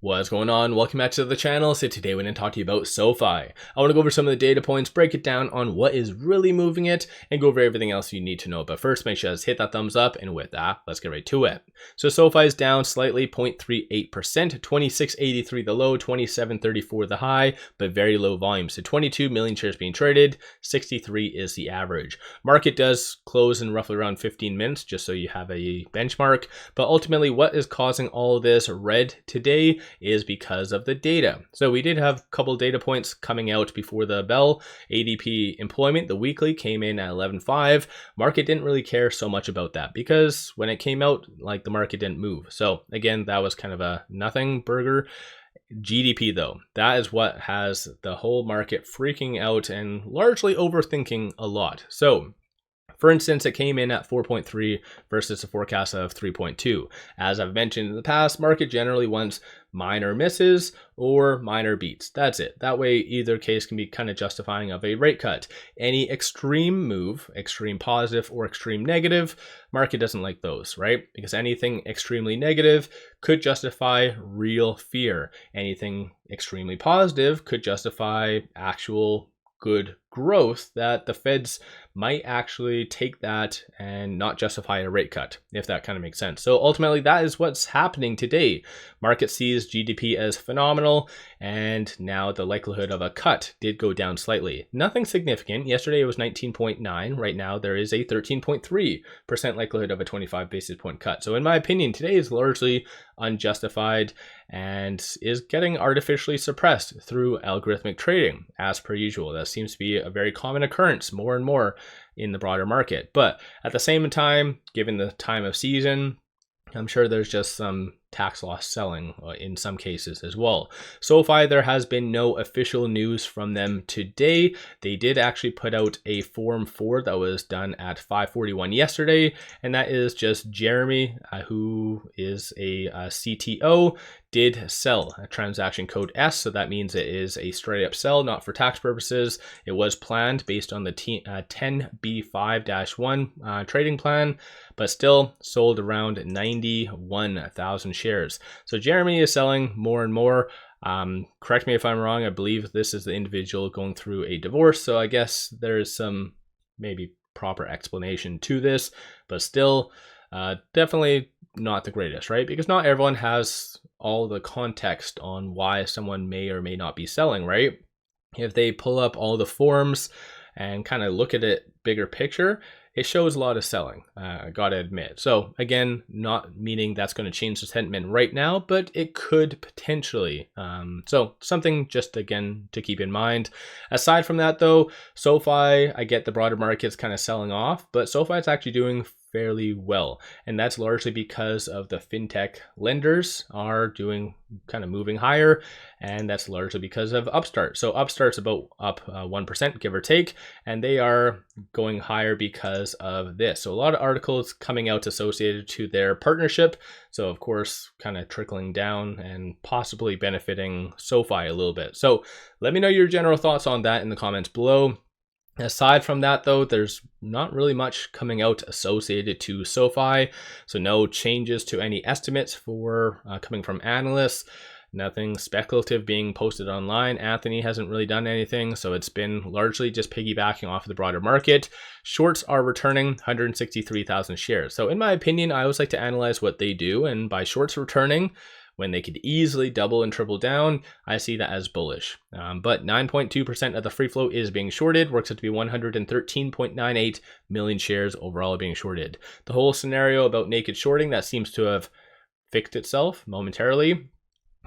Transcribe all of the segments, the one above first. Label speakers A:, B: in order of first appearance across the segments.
A: What's going on? Welcome back to the channel. So today we're going to talk to you about SoFi. I want to go over some of the data points, break it down on what is really moving it, and go over everything else you need to know. But first, make sure to hit that thumbs up, and with that, let's get right to it. So SoFi is down slightly, 0.38%, 26.83 the low, 27.34 the high, but very low volume. So 22 million shares being traded, 63 is the average. Market does close in roughly around 15 minutes, just so you have a benchmark. But ultimately, what is causing all of this red today is because of the data. So we did have a couple data points coming out before the bell. ADP employment, the weekly, came in at 11.5. Market didn't really care so much about that because when it came out, like, the market didn't move. So again, that was kind of a nothing burger. GDP though, that is what has the whole market freaking out and largely overthinking a lot. So for instance, it came in at 4.3 versus a forecast of 3.2. As I've mentioned in the past, market generally wants minor misses or minor beats. That's it. That way, either case can be kind of justifying of a rate cut. Any extreme move, extreme positive or extreme negative, market doesn't like those, right? Because anything extremely negative could justify real fear. Anything extremely positive could justify actual good growth that the Feds might actually take that and not justify a rate cut, if that kind of makes sense. So ultimately, that is what's happening today. Market sees GDP as phenomenal, and now the likelihood of a cut did go down slightly. Nothing significant. Yesterday it was 19.9. Right now there is a 13.3% likelihood of a 25 basis point cut. So in my opinion, today is largely unjustified and is getting artificially suppressed through algorithmic trading, as per usual. That seems to be a very common occurrence more and more in the broader market. But at the same time, given the time of season, I'm sure there's just some tax loss selling in some cases as well. SoFi, there has been no official news from them today. They did actually put out a Form 4 that was done at 5:41 yesterday, and that is just Jeremy, who is a CTO, did sell a transaction code S, so that means it is a straight up sell, not for tax purposes. It was planned based on the 10B5-1 trading plan, but still sold around 91,000 shares. So Jeremy is selling more and more. Correct me if I'm wrong. I believe this is the individual going through a divorce, so I guess there is some maybe proper explanation to this, but still definitely not the greatest, right? Because not everyone has all the context on why someone may or may not be selling, right? If they pull up all the forms and kind of look at it bigger picture, it shows a lot of selling, I gotta admit. So again, not meaning that's going to change the sentiment right now, but it could potentially. So something just again to keep in mind. Aside from that though, SoFi, I get the broader market's kind of selling off, but SoFi is actually doing fairly well, and that's largely because of the fintech lenders are doing kind of moving higher, and that's largely because of Upstart. So Upstart's about up 1% give or take, and they are going higher because of this. So a lot of articles coming out associated to their partnership, so of course kind of trickling down and possibly benefiting SoFi a little bit. So let me know your general thoughts on that in the comments below. Aside from that though, there's not really much coming out associated to SoFi, so no changes to any estimates for coming from analysts. Nothing speculative being posted online. Anthony hasn't really done anything, so it's been largely just piggybacking off of the broader market. Shorts are returning 163,000 shares. So in my opinion, I always like to analyze what they do, and by shorts returning, when they could easily double and triple down, I see that as bullish. But 9.2% of the free float is being shorted, works out to be 113.98 million shares overall being shorted. The whole scenario about naked shorting, that seems to have fixed itself momentarily,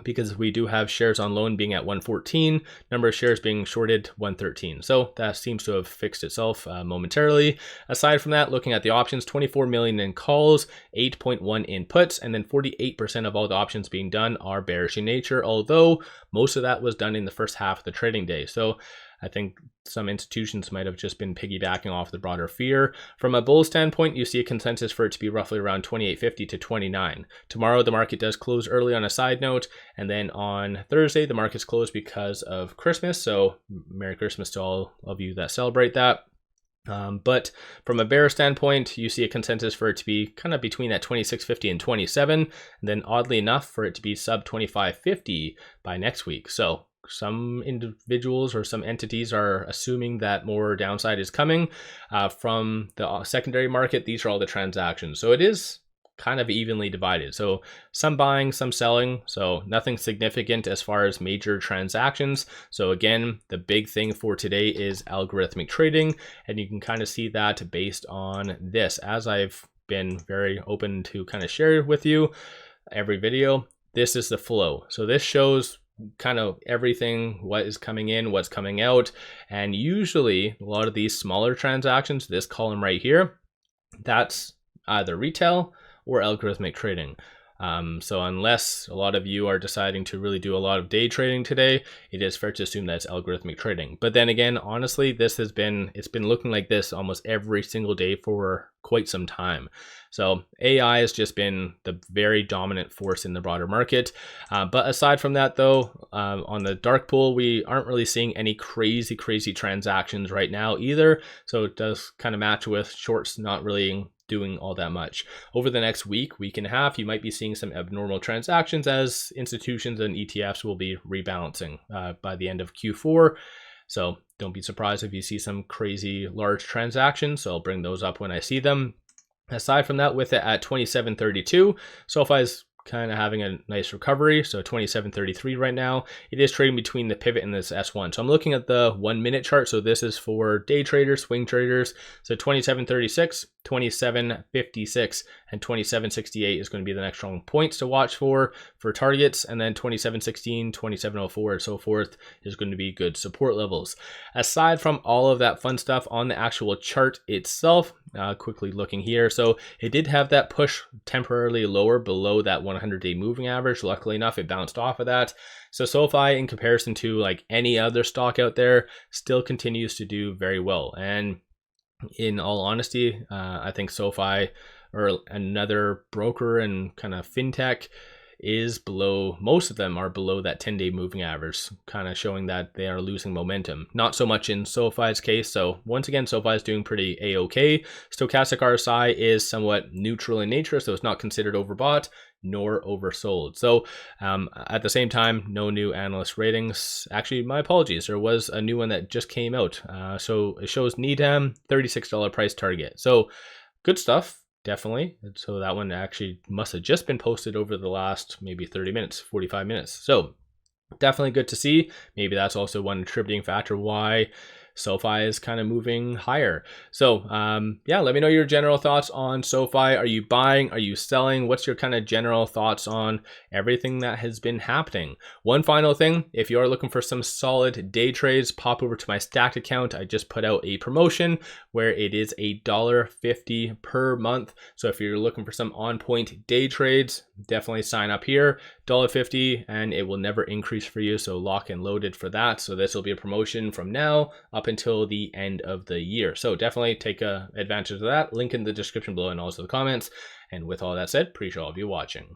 A: because we do have shares on loan being at 114, number of shares being shorted 113. So that seems to have fixed itself momentarily. Aside from that, looking at the options, 24 million in calls, 8.1 in puts, and then 48% of all the options being done are bearish in nature, although most of that was done in the first half of the trading day. So I think some institutions might have just been piggybacking off the broader fear. From a bull standpoint, you see a consensus for it to be roughly around 28.50 to 29. Tomorrow, the market does close early on a side note, and then on Thursday, the market's closed because of Christmas. So Merry Christmas to all of you that celebrate that. But from a bear standpoint, you see a consensus for it to be kind of between that 26.50 and 27, and then oddly enough for it to be sub 25.50 by next week. So some individuals or some entities are assuming that more downside is coming from the secondary market. These are all the transactions. So it is kind of evenly divided. So some buying, some selling. So nothing significant as far as major transactions. So again, the big thing for today is algorithmic trading. And you can kind of see that based on this, as I've been very open to kind of share with you every video. This is the flow. So this shows kind of everything, what is coming in, what's coming out. And usually a lot of these smaller transactions, this column right here, that's either retail or algorithmic trading. So unless a lot of you are deciding to really do a lot of day trading today, it is fair to assume that's algorithmic trading. But then again, honestly, it's been looking like this almost every single day for quite some time. So AI has just been the very dominant force in the broader market. But aside from that though, on the dark pool, we aren't really seeing any crazy transactions right now either. So it does kind of match with shorts not really doing all that much. Over the next week and a half, you might be seeing some abnormal transactions as institutions and ETFs will be rebalancing by the end of Q4. So don't be surprised if you see some crazy large transactions. So I'll bring those up when I see them. Aside from that, with it at 27.32, SoFi is kind of having a nice recovery. So 27.33 right now. It is trading between the pivot and this S1. So I'm looking at the 1 minute chart. So this is for day traders, swing traders. So 27.36, 27.56, and 27.68 is going to be the next strong points to watch for targets. And then 27.16, 27.04, and so forth is going to be good support levels. Aside from all of that fun stuff on the actual chart itself, quickly looking here. So it did have that push temporarily lower below that 100-day moving average. Luckily enough, it bounced off of that. So SoFi, in comparison to like any other stock out there, still continues to do very well. And in all honesty, I think SoFi or another broker and kind of fintech is below, most of them are below that 10-day moving average, kind of showing that they are losing momentum. Not so much in SoFi's case. So once again, SoFi is doing pretty a-okay. Stochastic RSI is somewhat neutral in nature, so it's not considered overbought nor oversold. So at the same time, no new analyst ratings. Actually, my apologies, there was a new one that just came out. So it shows NEDAM $36 price target. So good stuff. Definitely. So that one actually must have just been posted over the last maybe 30 minutes, 45 minutes. So definitely good to see. Maybe that's also one attributing factor why SoFi is kind of moving higher. So yeah, let me know your general thoughts on SoFi. Are you buying? Are you selling? What's your kind of general thoughts on everything that has been happening? One final thing, if you are looking for some solid day trades, pop over to my stacked account. I just put out a promotion where it is $1.50 per month. So if you're looking for some on-point day trades, definitely sign up here. $1.50, and it will never increase for you. So lock and loaded for that. So this will be a promotion from now up until the end of the year. So definitely take advantage of that. Link in the description below and also the comments. And with all that said, appreciate all of you watching.